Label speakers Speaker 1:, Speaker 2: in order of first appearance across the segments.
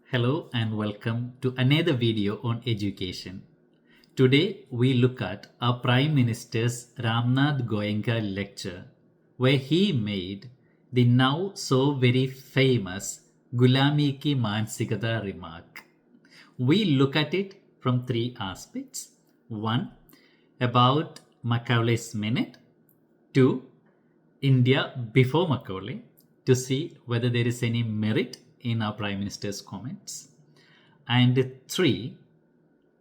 Speaker 1: Hello and welcome to another video on education. Today we look at our Prime Minister's Ramnath Goenka lecture where he made the now so very famous Gulami ki manasikata remark. We look at it from three aspects. One, about Macaulay's minute. Two, India before Macaulay, to see whether there is any merit in our Prime Minister's comments. And three,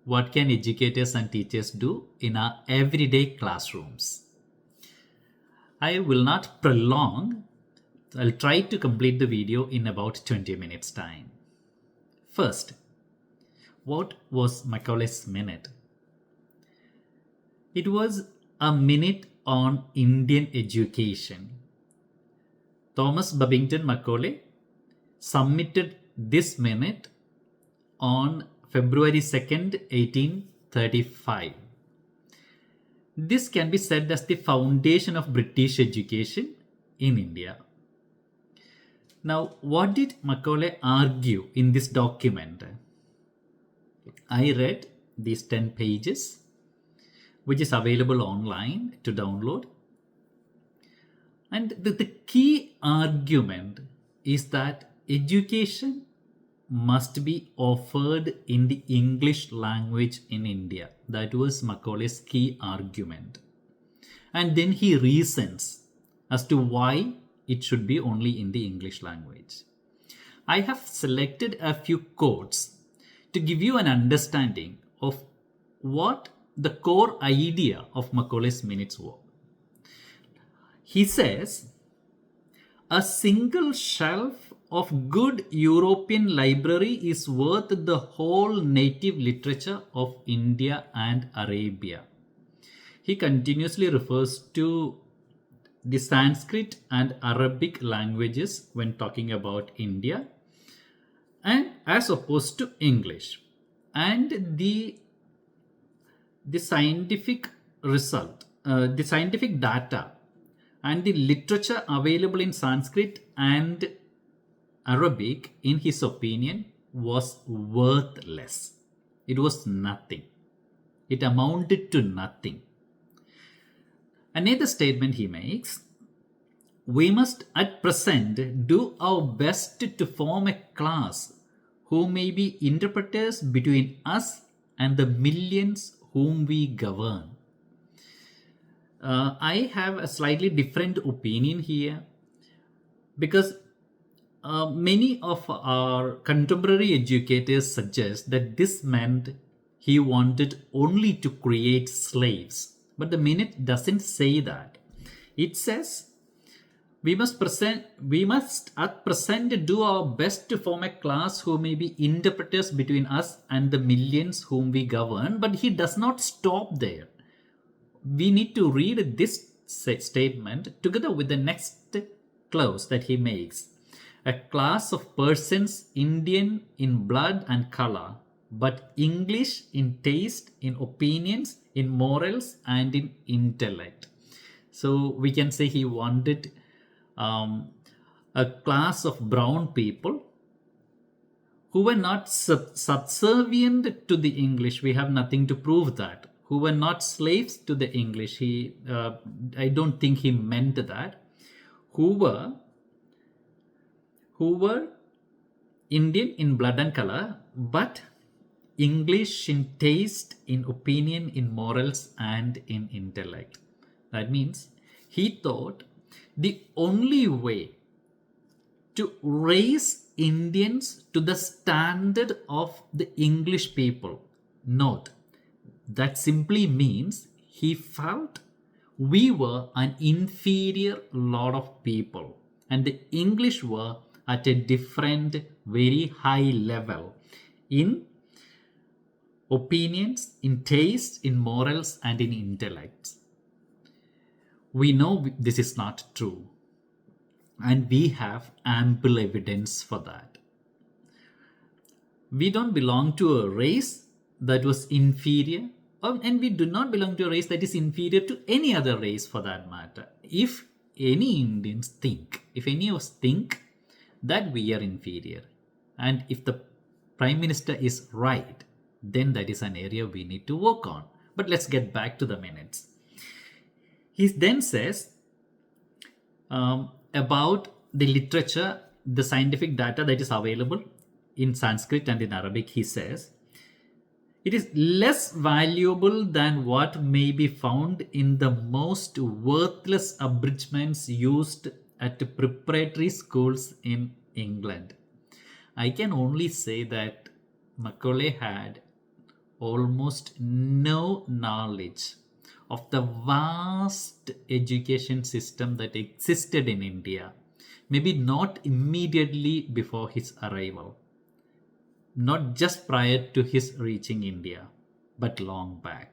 Speaker 1: what can educators and teachers do in our everyday classrooms? I will not prolong. I'll try to complete the video in about 20 minutes time. First, what was Macaulay's minute? It was a minute on Indian education. Thomas Babington Macaulay submitted this minute on February 2nd, 1835. This can be said as the foundation of British education in India. Now, what did Macaulay argue in this document? I read these 10 pages, which is available online to download. And the key argument is that education must be offered in the English language in India. That was Macaulay's key argument. And then he reasons as to why it should be only in the English language. I have selected a few quotes to give you an understanding of what the core idea of Macaulay's minutes were. He says, a single shelf of good European library is worth the whole native literature of India and Arabia. He continuously refers to the Sanskrit and Arabic languages when talking about India, and as opposed to English. And the scientific result, the scientific data and the literature available in Sanskrit and Arabic, in his opinion, was worthless. It was nothing. It amounted to nothing. Another statement he makes, we must at present do our best to form a class who may be interpreters between us and the millions whom we govern. I have a slightly different opinion here because many of our contemporary educators suggest that this meant he wanted only to create slaves. But the minute doesn't say that. It says we must at present do our best to form a class who may be interpreters between us and the millions whom we govern. But he does not stop there. We need to read this statement together with the next clause that he makes. A class of persons Indian in blood and color, but English in taste, in opinions, in morals, and in intellect. So we can say he wanted a class of brown people who were not subservient to the English. We have nothing to prove that. Who were not slaves to the English. I don't think he meant that. Who were Indian in blood and color, but English in taste, in opinion, in morals, and in intellect. That means he thought the only way to raise Indians to the standard of the English people, note, that simply means he felt we were an inferior lot of people and the English were at a different, very high level in opinions, in taste, in morals, and in intellect. We know this is not true, and we have ample evidence for that. We don't belong to a race that was inferior, and we do not belong to a race that is inferior to any other race for that matter. If any of us think that we are inferior, and if the Prime Minister is right, then that is an area we need to work on. But let's get back to the minutes. He then says about the literature, the scientific data that is available in Sanskrit and in Arabic. He says it is less valuable than what may be found in the most worthless abridgments used at preparatory schools in England. I can only say that Macaulay had almost no knowledge of the vast education system that existed in India, maybe not immediately before his arrival, not just prior to his reaching India, but long back.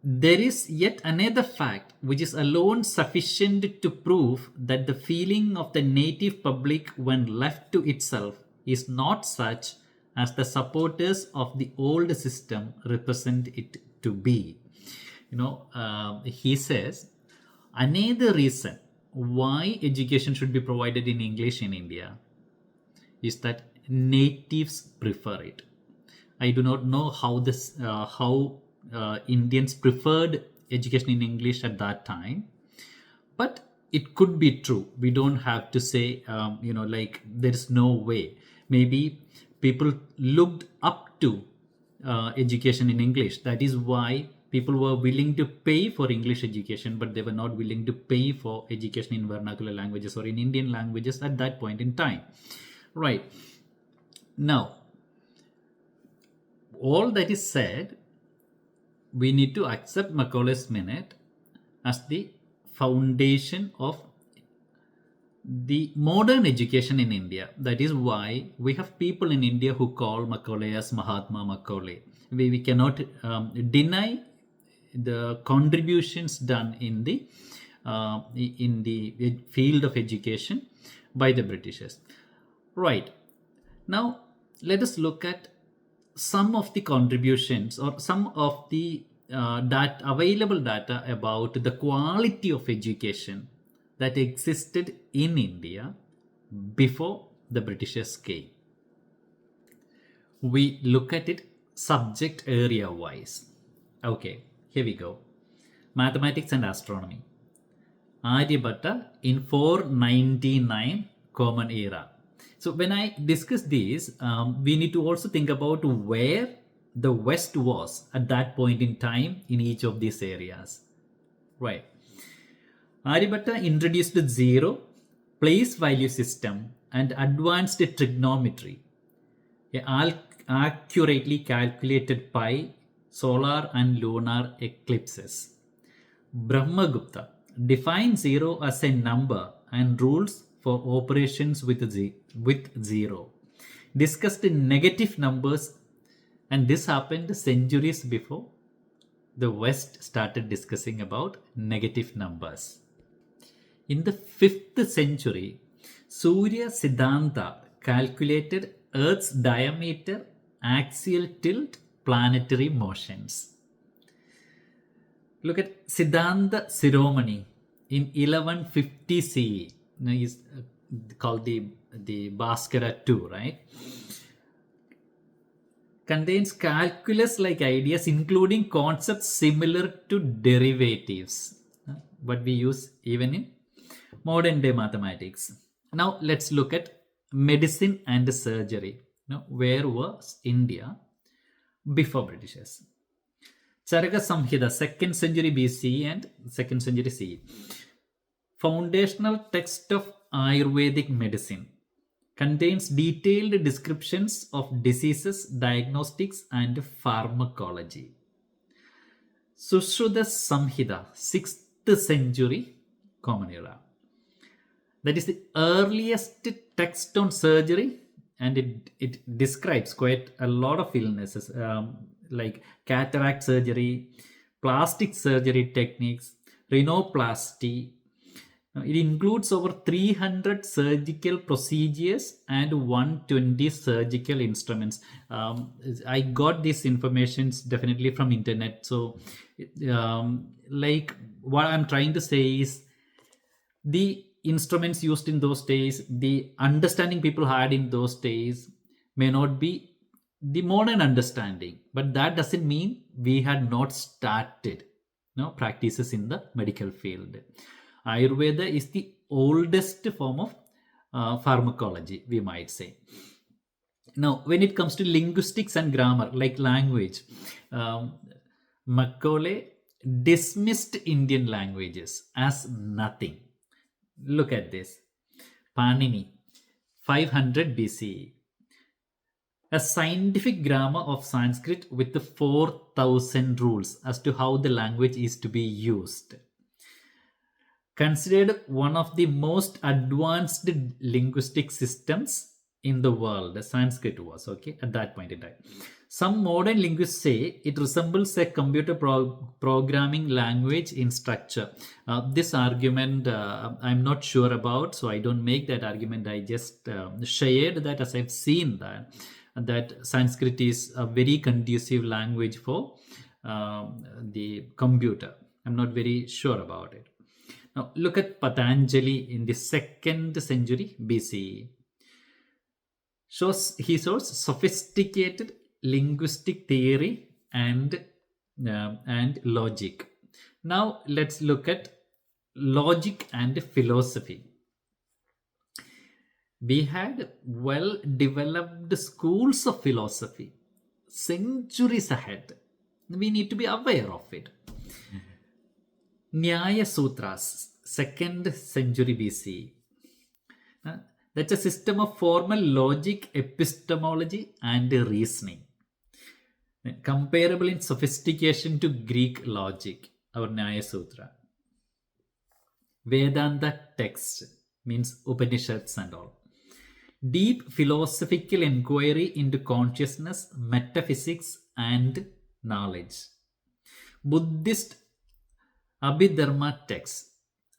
Speaker 1: There is yet another fact which is alone sufficient to prove that the feeling of the native public when left to itself is not such as the supporters of the old system represent it to be. He says another reason why education should be provided in English in India is that natives prefer it. I do not know how Indians preferred education in English at that time, but it could be true. We don't have to say, like there is no way. Maybe people looked up to education in English. That is why people were willing to pay for English education, but they were not willing to pay for education in vernacular languages or in Indian languages at that point in time. Right. Now, all that is said, we need to accept Macaulay's minute as the foundation of the modern education in India. That is why we have people in India who call Macaulay as Mahatma Macaulay. We cannot deny the contributions done in the field of education by the Britishers. Right. Now, let us look at some of the contributions or some of the available data about the quality of education that existed in India before the Britishers came. We look at it subject area wise. Okay, here we go. Mathematics and astronomy. Aryabhatta in 499 Common Era. So when I discuss these, we need to also think about where the West was at that point in time in each of these areas. Right. Aryabhatta introduced zero, place value system and advanced trigonometry. Accurately calculated pi, solar and lunar eclipses. Brahmagupta defined zero as a number and rules for operations with zero. Discussed negative numbers, and this happened centuries before the West started discussing about negative numbers. In the 5th century, Surya Siddhanta calculated Earth's diameter, axial tilt, planetary motions. Look at Siddhanta Shiromani in 1150 CE. Is called the Bhaskara II, right? Contains calculus-like ideas, including concepts similar to derivatives, what we use even in modern day mathematics. Now let's look at medicine and surgery. Where was India before Britishers? Charaka Samhita, 2nd century BC and 2nd century CE. Foundational text of Ayurvedic medicine. Contains detailed descriptions of diseases, diagnostics and pharmacology. Sushruta Samhita, 6th century Common Era. That is the earliest text on surgery, and it describes quite a lot of illnesses like cataract surgery, plastic surgery techniques, rhinoplasty. It includes over 300 surgical procedures and 120 surgical instruments. I got these informations definitely from internet. So like what I'm trying to say is the instruments used in those days, the understanding people had in those days may not be the modern understanding, but that doesn't mean we had not started practices in the medical field. Ayurveda is the oldest form of pharmacology, we might say. Now, when it comes to linguistics and grammar, like language, um, Macaulay dismissed Indian languages as nothing. Look at this. Panini, 500 BCE. A scientific grammar of Sanskrit with the 4,000 rules as to how the language is to be used. Considered one of the most advanced linguistic systems in the world, Sanskrit was, okay, at that point in time. Some modern linguists say it resembles a computer programming language in structure. This argument I'm not sure about, so I don't make that argument. I just shared that as I've seen that Sanskrit is a very conducive language for the computer. I'm not very sure about it. Now look at Patanjali in the 2nd century BCE. He shows sophisticated linguistic theory and logic. Now let's look at logic and philosophy. We had well developed schools of philosophy centuries ahead. We need to be aware of it. Nyaya Sutras, 2nd century BC. That's a system of formal logic, epistemology, and reasoning. Comparable in sophistication to Greek logic, our Nyaya Sutra. Vedanta text means Upanishads and all. Deep philosophical inquiry into consciousness, metaphysics, and knowledge. Buddhist Abhidharma texts,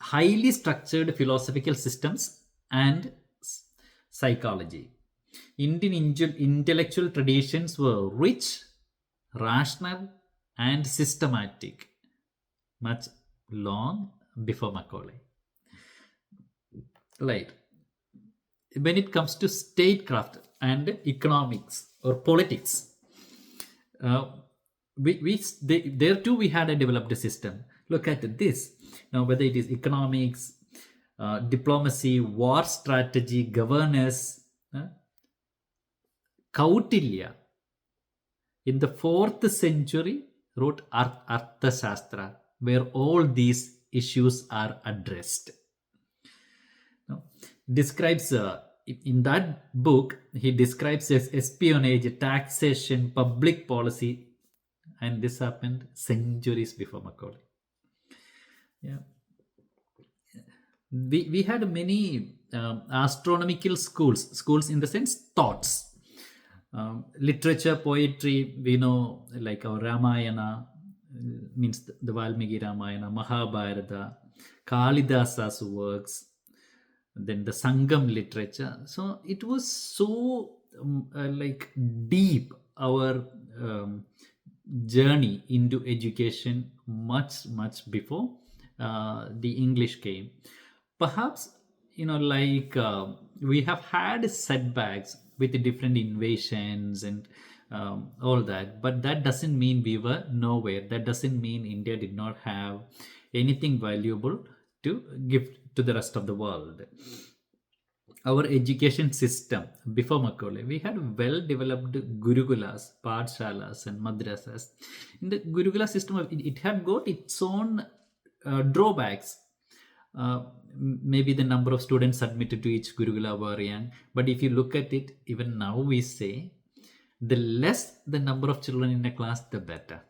Speaker 1: highly structured philosophical systems and psychology. Indian intellectual traditions were rich, rational, and systematic, much long before Macaulay. Right. When it comes to statecraft and economics or politics, there too we had a developed system. Look at this. Now, whether it is economics, diplomacy, war strategy, governance, Kautilya in the 4th century wrote Artha Shastra, where all these issues are addressed. Now, describes in that book, he describes as espionage, taxation, public policy, and this happened centuries before Macaulay. Yeah. We had many astronomical schools in the sense thoughts. Literature, poetry, we know, like our Ramayana, means the Valmiki Ramayana, Mahabharata, Kalidasa's works, then the Sangam literature. So it was so like deep, our journey into education much before the English came. Perhaps like we have had setbacks with the different invasions and all that, but that doesn't mean we were nowhere. That doesn't mean India did not have anything valuable to give to the rest of the world. Our education system before Macaulay, we had well developed gurukulas, pathshalas, and madrasas. In the gurukula system, it had got its own drawbacks. Maybe the number of students admitted to each gurukula were young, but if you look at it, even now we say the less the number of children in a class, the better,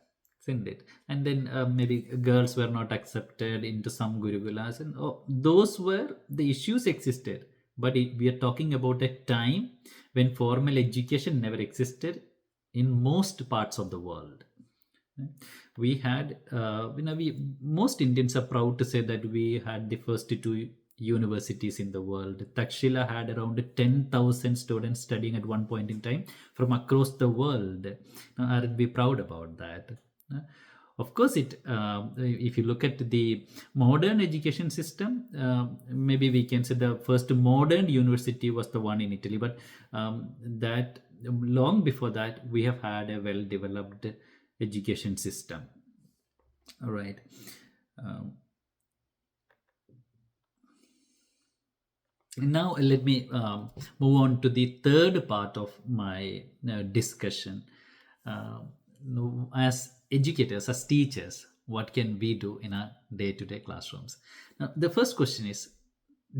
Speaker 1: isn't it? And then maybe girls were not accepted into some gurukulas, and those were the issues existed. But we are talking about a time when formal education never existed in most parts of the world. We had, most Indians are proud to say that we had the first 2 universities in the world. Takshila had around 10,000 students studying at one point in time from across the world. Now, aren't we proud about that? Of course, it. If you look at the modern education system, maybe we can say the first modern university was the one in Italy. But that long before that, we have had a well-developed education system. All right. Um, Now, let me move on to the third part of my discussion. As educators, as teachers, what can we do in our day to day classrooms? Now, the first question is,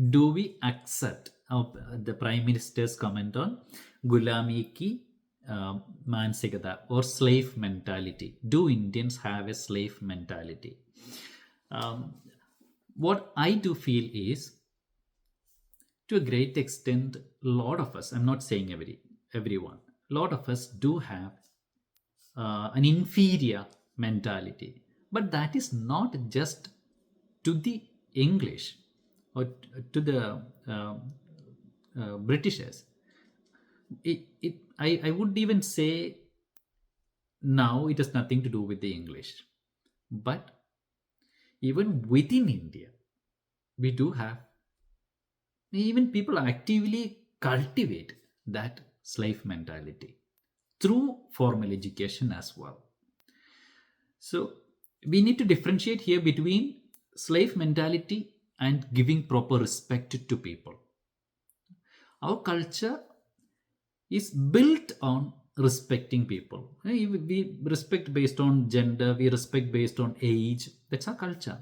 Speaker 1: do we accept the Prime Minister's comment on Gulami ki manasikata, or slave mentality? Do Indians have a slave mentality? Um, what I do feel is, to a great extent, a lot of us, I'm not saying everyone, a lot of us do have an inferior mentality, but that is not just to the English or to the Britishers. I would even say now it has nothing to do with the English, but even within India, we do have, even people actively cultivate that slave mentality through formal education as well. So we need to differentiate here between slave mentality and giving proper respect to people. Our culture is built on respecting people. We respect based on gender, we respect based on age. That's our culture,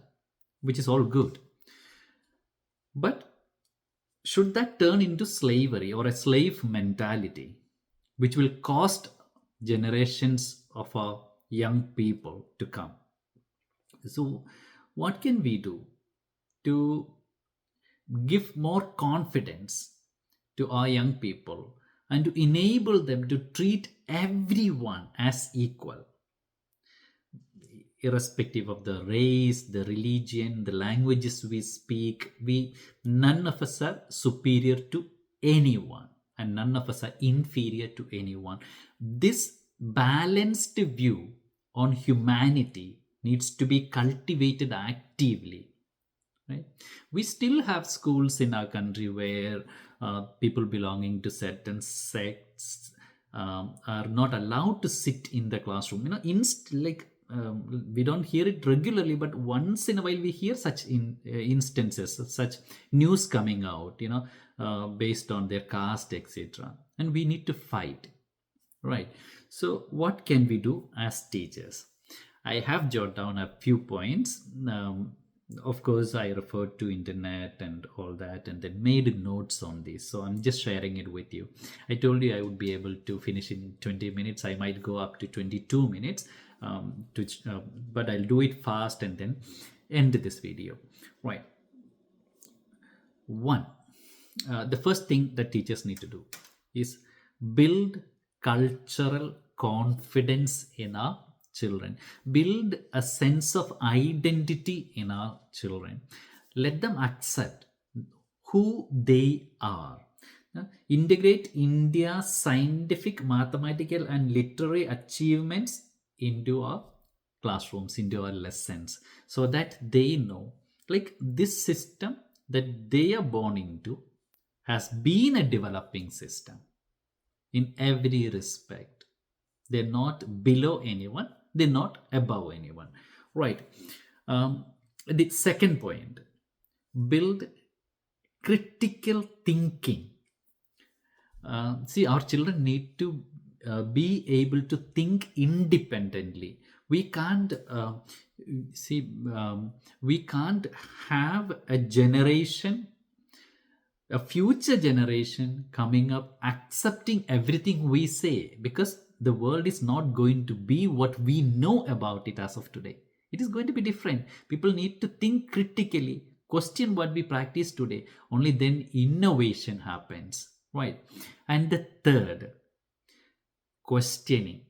Speaker 1: which is all good. But should that turn into slavery or a slave mentality, which will cost generations of our young people to come? So, what can we do to give more confidence to our young people and to enable them to treat everyone as equal, irrespective of the race, the religion, the languages we speak? We, none of us are superior to anyone, and none of us are inferior to anyone. This balanced view on humanity needs to be cultivated actively. Right? We still have schools in our country where people belonging to certain sects are not allowed to sit in the classroom. We don't hear it regularly, but once in a while we hear such instances, such news coming out, based on their caste, etc. And we need to fight. Right. So, what can we do as teachers? I have jotted down a few points. Of course, I referred to internet and all that, and then made notes on this. So I'm just sharing it with you. I told you I would be able to finish in 20 minutes. I might go up to 22 minutes, but I'll do it fast and then end this video. Right. One, the first thing that teachers need to do is build cultural confidence in our children, build a sense of identity in our children, let them accept who they are. Integrate India's scientific, mathematical, and literary achievements into our classrooms, into our lessons, so that they know, like, this system that they are born into has been a developing system in every respect. They're not below anyone, they're not above anyone. Right. The second point, build critical thinking. See, our children need to be able to think independently. We can't we can't have a future generation coming up accepting everything we say, because the world is not going to be what we know about it as of today. It is going to be different. People need to think critically, question what we practice today. Only then innovation happens. Right. And the third, questioning.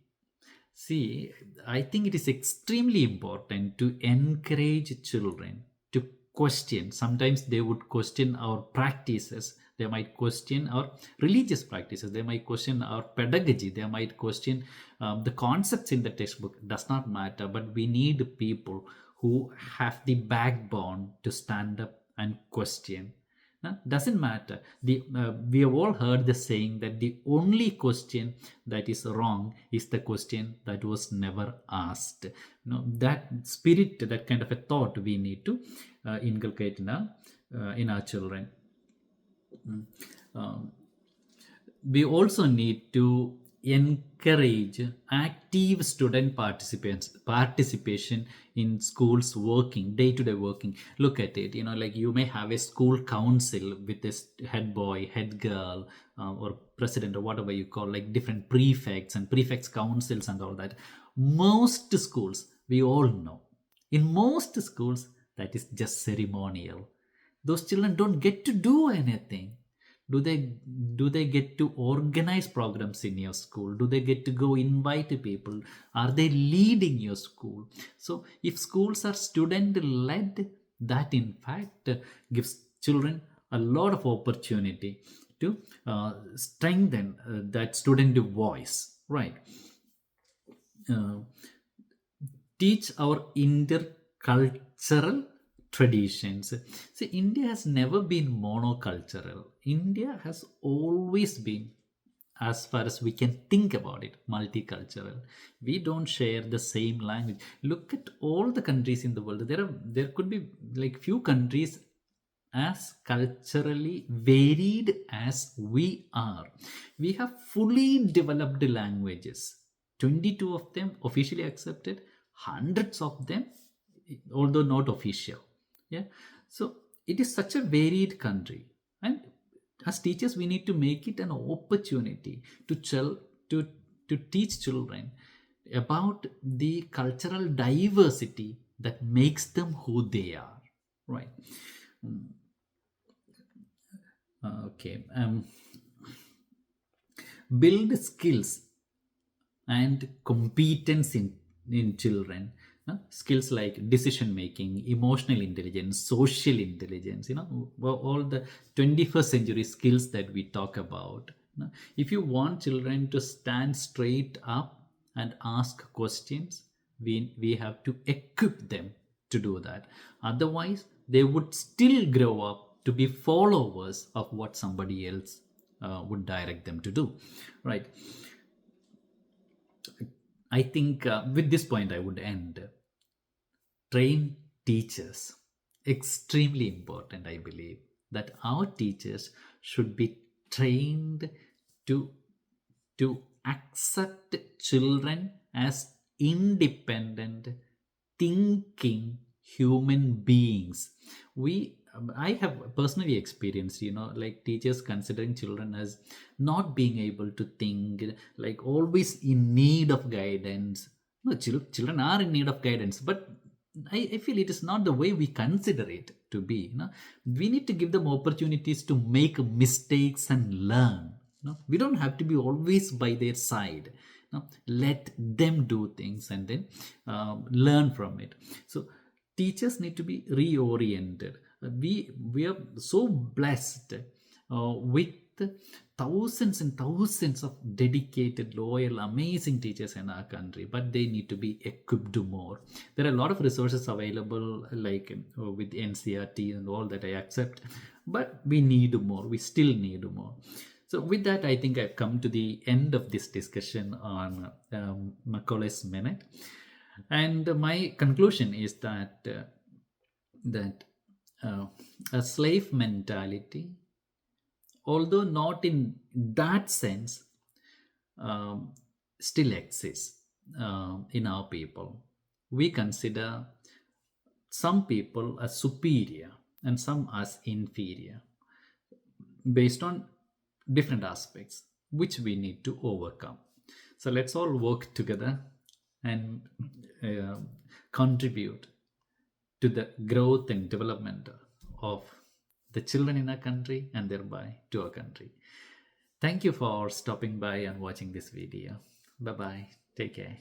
Speaker 1: See, I think it is extremely important to encourage children to question. Sometimes they would question our practices, they might question our religious practices, they might question our pedagogy, they might question the concepts in the textbook. Does not matter, but we need people who have the backbone to stand up and question. Doesn't matter. We have all heard the saying that the only question that is wrong is the question that was never asked. That spirit, that kind of a thought, we need to inculcate in our children. We also need to encourage active student participation in schools working, day-to-day working. Look at it, like you may have a school council with this head boy, head girl, or president, or whatever you call, like different prefects and prefects councils and all that. Most schools, we all know, in most schools, that is just ceremonial. Those children don't get to do anything. Do they get to organize programs in your school? Do they get to go invite people? Are they leading your school? So if schools are student led, that in fact gives children a lot of opportunity to strengthen that student voice, right? uh, Teach our intercultural traditions. See, India has never been monocultural. India has always been, as far as we can think about it, multicultural. We don't share the same language. Look at all the countries in the world. There could be like few countries as culturally varied as we are. We have fully developed languages, 22 of them officially accepted, hundreds of them, although not official. Yeah. So it is such a varied country. And as teachers, we need to make it an opportunity to teach children about the cultural diversity that makes them who they are. Right. Okay. Build skills and competence in children. Skills like decision making, emotional intelligence, social intelligence, all the 21st century skills that we talk about. If you want children to stand straight up and ask questions, we have to equip them to do that. Otherwise, they would still grow up to be followers of what somebody else would direct them to do, right? I think with this point I would end. Train teachers. Extremely important, I believe, that our teachers should be trained to accept children as independent thinking human beings. I have personally experienced, like teachers considering children as not being able to think, like always in need of guidance. No, children are in need of guidance, but I feel it is not the way we consider it to be. We need to give them opportunities to make mistakes and learn. We don't have to be always by their side. Let them do things and then learn from it. So teachers need to be reoriented. We are so blessed with thousands and thousands of dedicated, loyal, amazing teachers in our country, but they need to be equipped more. There are a lot of resources available, like with NCRT and all that, I accept, but we need more. We still need more. So with that, I think I've come to the end of this discussion on Macaulay's Minute. And my conclusion is that a slave mentality, although not in that sense, still exists in our people. We consider some people as superior and some as inferior based on different aspects, which we need to overcome. So let's all work together and contribute to the growth and development of the children in our country and thereby to our country. Thank you for stopping by and watching this video. Bye bye. Take care.